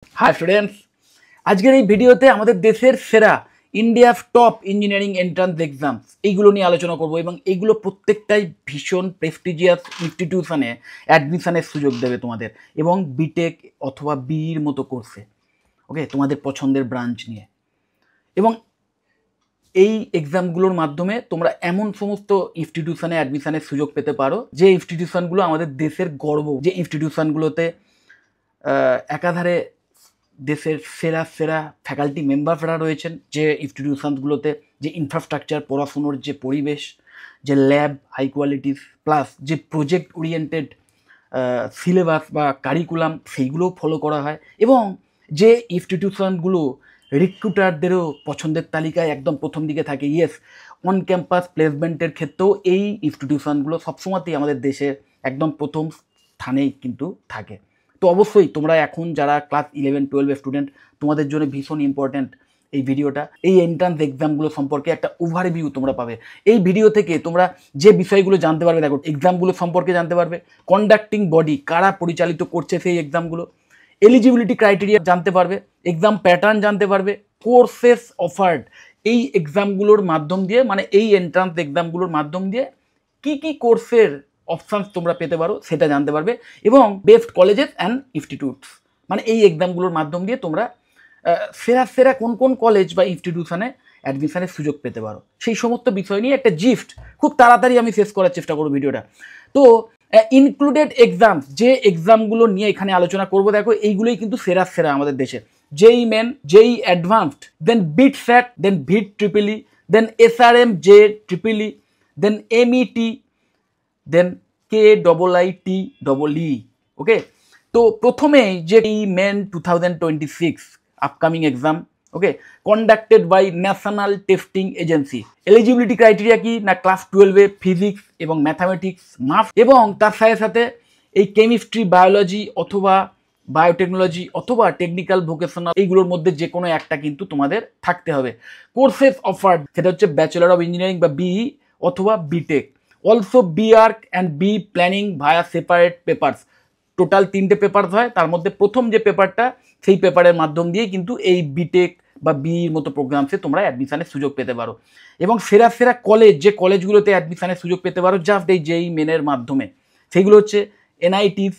Hi students, আজকের এই ভিডিওতে আমাদের দেশের সেরা ইন্ডিয়ার টপ ইঞ্জিনিয়ারিং এন্ট্রান্স এক্সামস এইগুলো নিয়ে আলোচনা করব এবং এইগুলো প্রত্যেকটাই ভীষণ প্রেস্টিজিয়াস ইনস্টিটিউশনে অ্যাডমিশনের সুযোগ দেবে তোমাদের এবং বিটেক অথবা বিইর মতো কোর্সে। ওকে, তোমাদের পছন্দের ব্রাঞ্চ নিয়ে। এবং এই এক্সামগুলোর মাধ্যমে তোমরা এমন সমস্ত ইনস্টিটিউশনে অ্যাডমিশনের সুযোগ পেতে পারো যে ইনস্টিটিউশনগুলো আমাদের দেশের গর্ব, যে ইনস্টিটিউশনগুলোতে একাধারে দেশের সেরা সেরা ফ্যাকাল্টি মেম্বাররা রয়েছেন, যে ইনস্টিটিউশনগুলোতে যে ইনফ্রাস্ট্রাকচার, পড়াশুনোর যে পরিবেশ, যে ল্যাব হাই কোয়ালিটিস, প্লাস যে প্রজেক্ট ওরিয়েন্টেড সিলেবাস বা কারিকুলাম সেইগুলোও ফলো করা হয়, এবং যে ইনস্টিটিউশনগুলো রিক্রুটারদেরও পছন্দের তালিকায় একদম প্রথম দিকে থাকে। ইয়েস, অন ক্যাম্পাস প্লেসমেন্টের ক্ষেত্রেও এই ইনস্টিটিউশনগুলো সবসময়তেই আমাদের দেশের একদম প্রথম স্থানেই কিন্তু থাকে। তো অবশ্যই তোমরা এখন যারা ক্লাস 11-12 স্টুডেন্ট, তোমাদের জন্য ভীষণ ইম্পর্ট্যান্ট এই ভিডিওটা। এই এন্ট্রান্স এক্সামগুলো সম্পর্কে একটা ওভারভিউ তোমরা পাবে। এই ভিডিও থেকে তোমরা যে বিষয়গুলো জানতে পারবে, দেখো, এক্সামগুলো সম্পর্কে জানতে পারবে, কন্ডাক্টিং বডি কারা পরিচালিত করছে সেই এক্সামগুলো, এলিজিবিলিটি ক্রাইটেরিয়া জানতে পারবে, এক্সাম প্যাটার্ন জানতে পারবে, কোর্সেস অফার্ড এই এক্সামগুলোর মাধ্যম দিয়ে, মানে এই এন্ট্রান্স এক্সামগুলোর মাধ্যম দিয়ে কি কি কোর্সের অপশানস তোমরা পেতে পারো সেটা জানতে পারবে, এবং বেস্ট কলেজেস অ্যান্ড ইনস্টিটিউটস, মানে এই এক্সামগুলোর মাধ্যম দিয়ে তোমরা সেরা সেরা কোন কোন কলেজ বা ইনস্টিটিউশনে অ্যাডমিশনের সুযোগ পেতে পারো, সেই সমস্ত বিষয় নিয়ে একটা জিস্ট খুব তাড়াতাড়ি আমি শেষ করার চেষ্টা করবো ভিডিওটা। তো ইনক্লুডেড এক্সামস, যে এক্সামগুলো নিয়ে এখানে আলোচনা করবো, দেখো এইগুলোই কিন্তু সেরা সেরা আমাদের দেশে। JEE main, JEE advanced, then BITSAT, then VIT triple E, then SRM J triple E, then MET, then KIITEE। Okay, তো প্রথমেই যে main 2026 upcoming exam, okay, conducted by national testing agency. Eligibility criteria কি না, ক্লাস 12-এ physics এবং mathematics must, এবং তার সাথে সাথে এই কেমিস্ট্রি, বায়োলজি অথবা বায়োটেকনোলজি অথবা টেকনিক্যাল ভোকেশনাল, এইগুলোর মধ্যে যে কোনো একটা কিন্তু তোমাদের থাকতে হবে। কোর্সেস অফার্ড, সেটা হচ্ছে ব্যাচেলর অফ ইঞ্জিনিয়ারিং বা বিই অথবা BTech. Also B arch and B planning via separate papers. Total 3টে পেপার হয়, তার মধ্যে প্রথম যে পেপারটা, সেই পেপারের মাধ্যম দিয়ে কিন্তু এই বিটেক বা বিইর মতো প্রোগ্রামসে তোমরা অ্যাডমিশনের সুযোগ পেতে পারো। এবং সেরা সেরা কলেজ, যে কলেজগুলোতে অ্যাডমিশনের সুযোগ পেতে পারো জাস্ট এই জেই মেনের মাধ্যমে, সেইগুলো হচ্ছে এনআইটিস,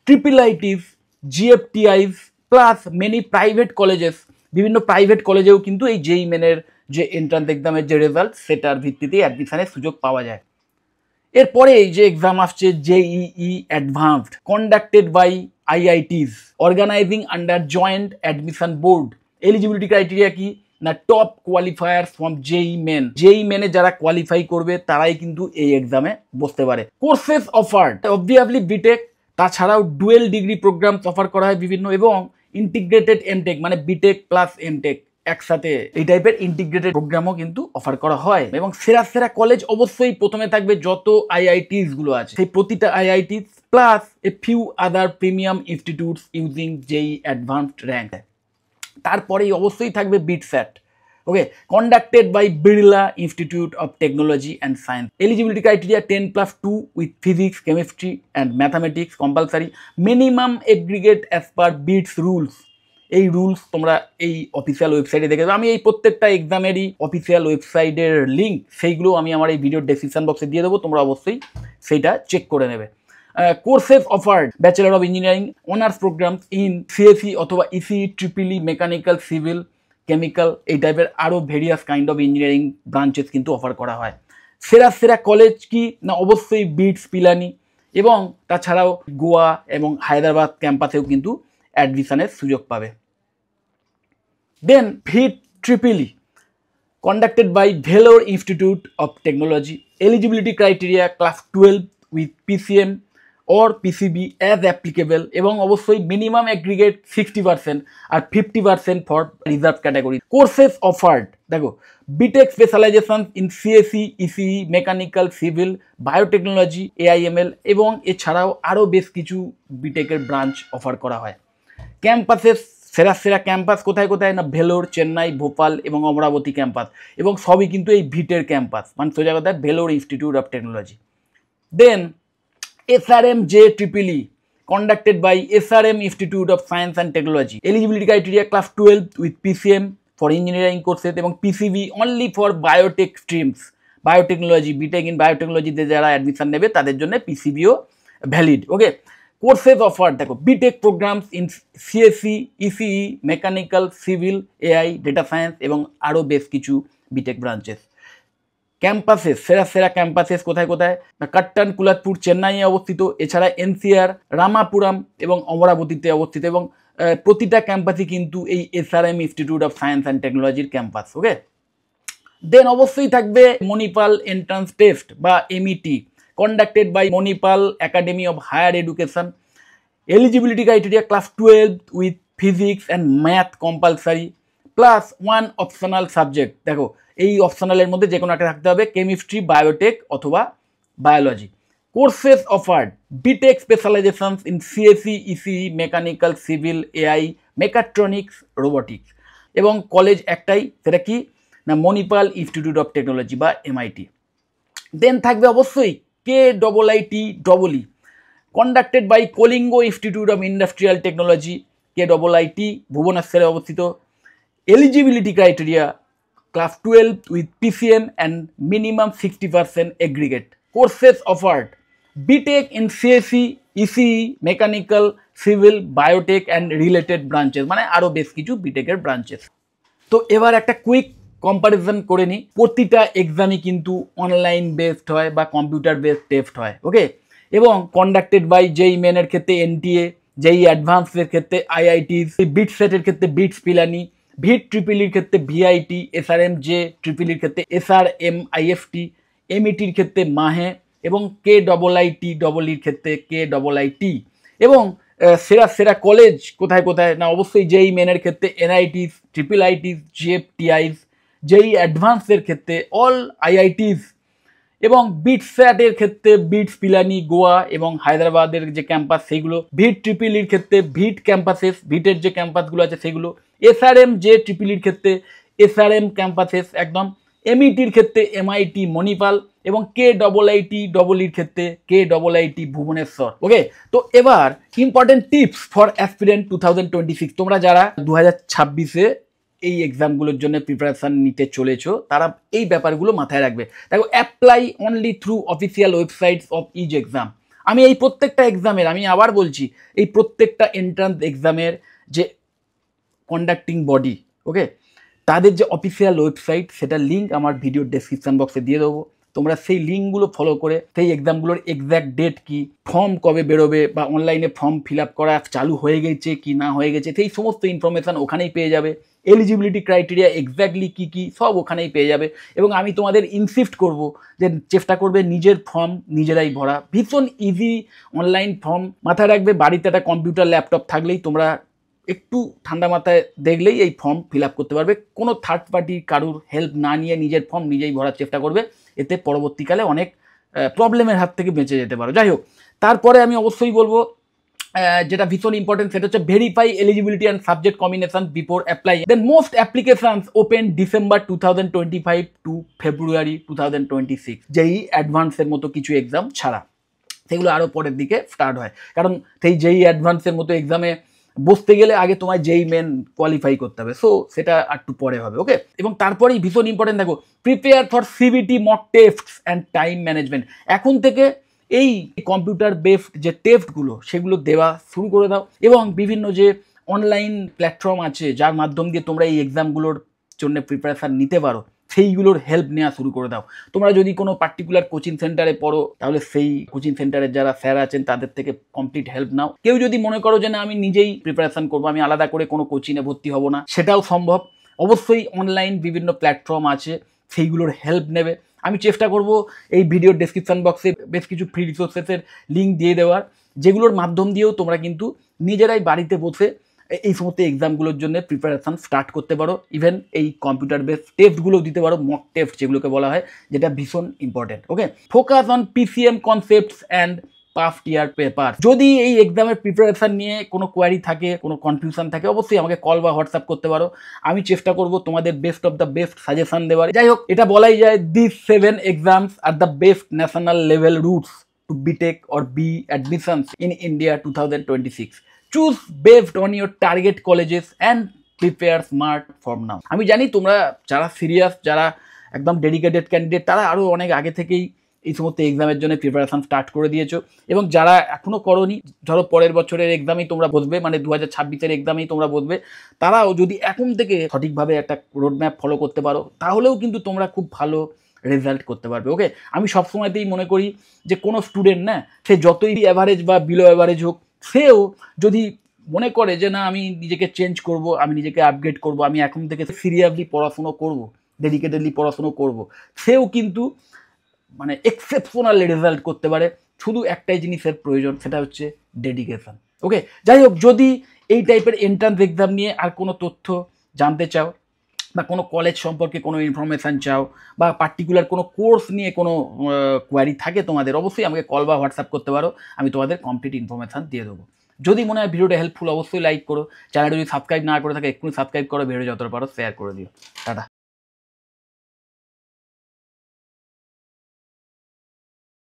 IIITs, GFTIs, plus many private colleges. বিভিন্ন প্রাইভেট কলেজেও কিন্তু এই জেই মেনের যে এন্ট্রান্স এক্সামের যে রেজাল্ট, সেটার ভিত্তিতেই অ্যাডমিশনের সুযোগ পাওয়া যায়। এরপরে এই যে এক্সাম আসছে JEE advanced, conducted by IITs, organizing under joint admission board. Eligibility criteria কি না, top qualifiers from JEE main. JEE মেনে যারা কোয়ালিফাই করবে তারাই কিন্তু এই এক্সামে বসতে পারে। কোর্সেস অফার্ড, অবভিয়াসলি বিটেক, তাছাড়াও ডুয়েল ডিগ্রি প্রোগ্রাম অফার করা হয় বিভিন্ন, এবং ইন্টিগ্রেটেড এমটেক, মানে বিটেক প্লাস এমটেক একসাথে, এই টাইপের ইন্টিগ্রেটেড প্রোগ্রামও কিন্তু অফার করা হয়। এবং সেরা সেরা কলেজ অবশ্যই প্রথমে থাকবে যত IITs গুলো আছে, সেই প্রতিটা IITs plus a few other premium institutes using JEE advanced rank. তারপরেই অবশ্যই থাকবে BITSAT, okay, conducted by Birla institute of technology and science. Eligibility criteria 10+2 with physics, chemistry and mathematics compulsory. Minimum aggregate as per BITS rules. এই rules তোমরা এই official ওয়েবসাইটে দেখে দেবো। আমি এই প্রত্যেকটা এক্সামেরই অফিসিয়াল ওয়েবসাইটের লিঙ্ক, সেইগুলো আমি আমার এই ভিডিওর ডেসক্রিপশন বক্সে দিয়ে দেবো, তোমরা অবশ্যই সেইটা চেক করে নেবে। Courses offered, bachelor of engineering honours programme in CSE অথবা ECE, triple E, mechanical, civil, chemical, এই টাইপের আরও various kind of engineering branches কিন্তু অফার করা হয়। সেরা সেরা কলেজ কি না, অবশ্যই বিটস, পিলানি, এবং তাছাড়াও গোয়া এবং হায়দ্রাবাদ ক্যাম্পাসেও কিন্তু অ্যাডমিশনের সুযোগ পাবে। দেন VIT Tripoli, conducted by Vellore Institute of Technology. Eligibility criteria class 12 with PCM or PCB as applicable, এবং অবশ্যই মিনিমাম এগ্রিগেট 60% আর 50% for reserve category. Courses offered, দেখো, BTech specialization in CSE, ECE, mechanical, civil, biotechnology, AIML, এবং এছাড়াও আরও বেশ কিছু বিটেকের branch offer করা হয়। ক্যাম্পাসেস, সেরা সেরা ক্যাম্পাস কোথায় কোথায় না, ভেলোর, চেন্নাই, ভোপাল এবং অমরাবতী ক্যাম্পাস, এবং সবই কিন্তু এই ভিটের ক্যাম্পাস, মানে সোজা কথায় Vellore institute of technology. Then SRM JEEE, conducted by SRM Institute of Science and Technology. Eligibility criteria class 12 with PCM for engineering courses এবং PCB only for biotech streams. Biotechnology, BTech in biotechnology তে যারা admission নেবে তাদের জন্য PCBও valid. Okay, courses offer দেখো, BTech programmes in CSC, ECE, mechanical, civil, AI, data science এবং আরও বেশ কিছু বিটেক ব্রাঞ্চেস। ক্যাম্পাসেস, সেরা সেরা ক্যাম্পাসেস কোথায় কোথায়? কাট্টান, কুলাতপুর, চেন্নাইয়ে অবস্থিত, এছাড়া এনসিআর, রামাপুরম এবং অমরাবতীতে অবস্থিত, এবং প্রতিটা ক্যাম্পাসই কিন্তু এই SRM institute of science and টেকনোলজির ক্যাম্পাস। ওকে, দেন অবশ্যই থাকবে মণিপাল এন্ট্রান্স টেস্ট বা MET, conducted by Manipal Academy of Higher Education. Eligibility criteria class 12 with physics and math compulsory plus one optional subject। দেখো এই অপশনালের মধ্যে যে কোনো একটা থাকতে হবে, কেমিস্ট্রি, বায়োটেক অথবা বায়োলজি। Courses offered BTech specializations in CSC, ECE, mechanical, civil, AI, mechatronics, robotics, এবং কলেজ একটাই, সেটা কি না মণিপাল ইনস্টিটিউট অফ টেকনোলজি বা এমআইটি। দেন থাকবে অবশ্যই KIIT, conducted by Kolingo Institute of Industrial Technology, KIIT ভুবনেশ্বরে অবস্থিত। Eligibility criteria class 12 with PCM and minimum 60% aggregate. Courses offered BTech in CSE, ECE, Mechanical, Civil, Biotech and related branches, মানে আরো বেশ কিছু বিটেকের branches. তো এবার একটা কুইক কম্পারিজন করে নিই। প্রতিটা এক্সামই কিন্তু অনলাইন বেসড হয় বা কম্পিউটার বেসড টেস্ট হয়। ওকে, এবং কন্ডাক্টেড বাই জেই মেনের ক্ষেত্রে এনটিএ, জেই অ্যাডভান্সের ক্ষেত্রে আইআইটি, বিট সেটের ক্ষেত্রে বিটস পিলানি, ভিট ট্রিপলির ক্ষেত্রে ভিআইটি, এসআরএম জে ট্রিপলির ক্ষেত্রে এসআরএম আইএফটি, এমইটির ক্ষেত্রে মাহে এবং KIIT ক্ষেত্রে KIIT। এবং সেরা সেরা কলেজ কোথায় কোথায় না অবশ্যই জেই মেনের ক্ষেত্রে এনআইটিস, ট্রিপল আইটিস, জিএফটিআইস, জেই অ্যাডভান্সের ক্ষেত্রে অল আইআইটিস, এবং বিট স্যাটের ক্ষেত্রে বিটস পিলানি গোয়া এবং হায়দ্রাবাদের যে ক্যাম্পাস সেগুলো, ভিট ট্রিপলির ক্ষেত্রে ভিট ক্যাম্পাসেস, ভিটের যে ক্যাম্পাসগুলো আছে সেগুলো, এসআরএম জে ট্রিপলির ক্ষেত্রে এসআরএম ক্যাম্পাসেস একদম, এমইটির ক্ষেত্রে এমআইটি মণিপাল এবং KIITর ক্ষেত্রে KIIT ভুবনেশ্বর। ওকে, তো এবার ইম্পর্টেন্ট টিপস ফর অ্যাসপিরেন্ট 2026। তোমরা যারা 2026-এ এই এক্সামগুলোর জন্য প্রিপারেশান নিতে চলেছো তারা এই ব্যাপারগুলো মাথায় রাখবে। দেখো, apply only through official websites of each exam. আমি এই প্রত্যেকটা এক্সামের, আমি আবার বলছি, এই প্রত্যেকটা এন্ট্রান্স এক্সামের যে কন্ডাক্টিং বডি, ওকে, তাদের যে অফিসিয়াল ওয়েবসাইট সেটার লিঙ্ক আমার ভিডিও ডেসক্রিপশন বক্সে দিয়ে দেবো। তোমরা সেই লিঙ্কগুলো ফলো করে সেই এক্সামগুলোর এক্স্যাক্ট ডেট কি, ফর্ম কবে বেরোবে বা অনলাইনে ফর্ম ফিল আপ করা চালু হয়ে গেছে কি না হয়ে গেছে, সেই সমস্ত ইনফরমেশান ওখানেই পেয়ে যাবে। এলিজিবিলিটি ক্রাইটেরিয়া এক্স্যাক্টলি কী কী সব ওখানেই পেয়ে যাবে। এবং আমি তোমাদের ইনসিস্ট করব যে চেষ্টা করবে নিজের ফর্ম নিজেরাই ভরা, ভীষণ ইজি অনলাইন ফর্ম। মাথায় রাখবে বাড়িতে একটা কম্পিউটার ল্যাপটপ থাকলেই তোমরা একটু ঠান্ডা মাথায় দেখলেই এই ফর্ম ফিল আপ করতে পারবে। কোনো থার্ড পার্টি কারুর হেল্প না নিয়ে নিজের ফর্ম নিজেই ভরার চেষ্টা করবে, এতে পরবর্তীকালে অনেক প্রবলেমের হাত থেকে বেঁচে যেতে পারো। যাই হোক, তারপরে আমি অবশ্যই বলবো যেটা ভীষণ ইম্পর্টেন্ট সেটা হচ্ছে verify eligibility and subject combination before apply. Then most applications open December 2025 to February 2026, যেই অ্যাডভান্সের মতো কিছু এক্সাম ছাড়া, সেগুলো আরও পরের দিকে স্টার্ট হয়। কারণ সেই যেই অ্যাডভান্সের মতো এক্সামে বসতে গেলে আগে তোমায় যেই মেন কোয়ালিফাই করতে হবে, সো সেটা একটু পরে হবে। ওকে, এবং তারপরেই ভীষণ ইম্পর্টেন্ট দেখো, prepare for CBT mock test and time management. এখন থেকে এই কম্পিউটার বেসড যে টেস্টগুলো সেগুলো দেওয়া শুরু করে দাও, এবং বিভিন্ন যে অনলাইন প্ল্যাটফর্ম আছে যার মাধ্যম দিয়ে তোমরা এই এক্সামগুলোর জন্য প্রিপারেশান নিতে পারো, সেইগুলোর হেল্প নেওয়া শুরু করে দাও। তোমরা যদি কোনো পার্টিকুলার কোচিং সেন্টারে পড়ো তাহলে সেই কোচিং সেন্টারের যারা স্যার আছেন তাদের থেকে কমপ্লিট হেল্প নাও। কেউ যদি মনে করো যে না আমি নিজেই প্রিপারেশান করবো, আমি আলাদা করে কোনো কোচিংয়ে ভর্তি হব না, সেটাও সম্ভব। অবশ্যই অনলাইন বিভিন্ন প্ল্যাটফর্ম আছে, সেইগুলোর হেল্প নেবে। আমি চেষ্টা করব এই ভিডিওর ডেসক্রিপশন বক্সে বেশ কিছু ফ্রি রিসোর্সেসের লিঙ্ক দিয়ে দেওয়ার, যেগুলোর মাধ্যম দিয়েও তোমরা কিন্তু নিজেরাই বাড়িতে বসে এই সমস্ত এক্সামগুলোর জন্য প্রিপারেশান স্টার্ট করতে পারো। ইভেন এই কম্পিউটার বেস টেস্টগুলোও দিতে পারো, মক টেস্ট যেগুলোকে বলা হয়, যেটা ভীষণ important. Okay, focus on PCM concepts and past year paper. যদি এই এক্সামের প্রিপারেশান নিয়ে কোনো কোয়ারি থাকে, কোনো কনফিউশন থাকে, অবশ্যই আমাকে কল বা হোয়াটসঅ্যাপ করতে পারো। আমি চেষ্টা করব তোমাদের best of the best suggestion দেওয়ার। যাই হোক, এটা বলাই যায় this 7 exams are the best national level roots to BTech or B admissions in India 2026. Choose based on your target colleges and prepare smart from now. আমি জানি তোমরা যারা সিরিয়াস, যারা একদম ডেডিকেটেড ক্যান্ডিডেট, তারা আরও অনেক আগে থেকেই এই সমস্ত এক্সামের জন্য প্রিপারেশন স্টার্ট করে দিয়েছো, এবং যারা এখনও করোনি, ধরো পরের বছরের এক্সামেই তোমরা বসবে, মানে 2026-এর এক্সামেই তোমরা বসবে, তারাও যদি এখন থেকে সঠিকভাবে একটা রোডম্যাপ ফলো করতে পারো, তাহলেও কিন্তু তোমরা খুব ভালো রেজাল্ট করতে পারবে। ওকে, আমি সবসময়তেই মনে করি যে কোনো স্টুডেন্ট না, সে যতই অ্যাভারেজ বা বিলো অ্যাভারেজ হোক, সেও যদি মনে করে যে না আমি নিজেকে চেঞ্জ করব, আমি নিজেকে আপগ্রেড করব, আমি এখন থেকে সিরিয়াসলি পড়াশুনো করব, ডেডিকেটেডলি পড়াশুনো করব, সেও কিন্তু মানে এক্সেপশনাল রেজাল্ট করতে পারে। শুধু একটাই জিনিসের প্রয়োজন, সেটা হচ্ছে ডেডিকেশন। ওকে, যাই হোক, যদি এই টাইপের এন্ট্রান্স এক্সাম নিয়ে আর কোনো তথ্য জানতে চাও, বা কোনো কলেজ সম্পর্কে কোনো ইনফরমেশান চাও, বা পার্টিকুলার কোনো কোর্স নিয়ে কোনো কোয়ারি থাকে তোমাদের, অবশ্যই আমাকে কল বা হোয়াটসঅ্যাপ করতে পারো, আমি তোমাদের কমপ্লিট ইনফরমেশান দিয়ে দেবো। যদি মনে হয় ভিডিওটা হেল্পফুল, অবশ্যই লাইক করো। চ্যানেলটা যদি সাবস্ক্রাইব না করে থাকে এক্ষুনি সাবস্ক্রাইব করো, ভিডিও যতটা পারো শেয়ার করে দিও। টাটা।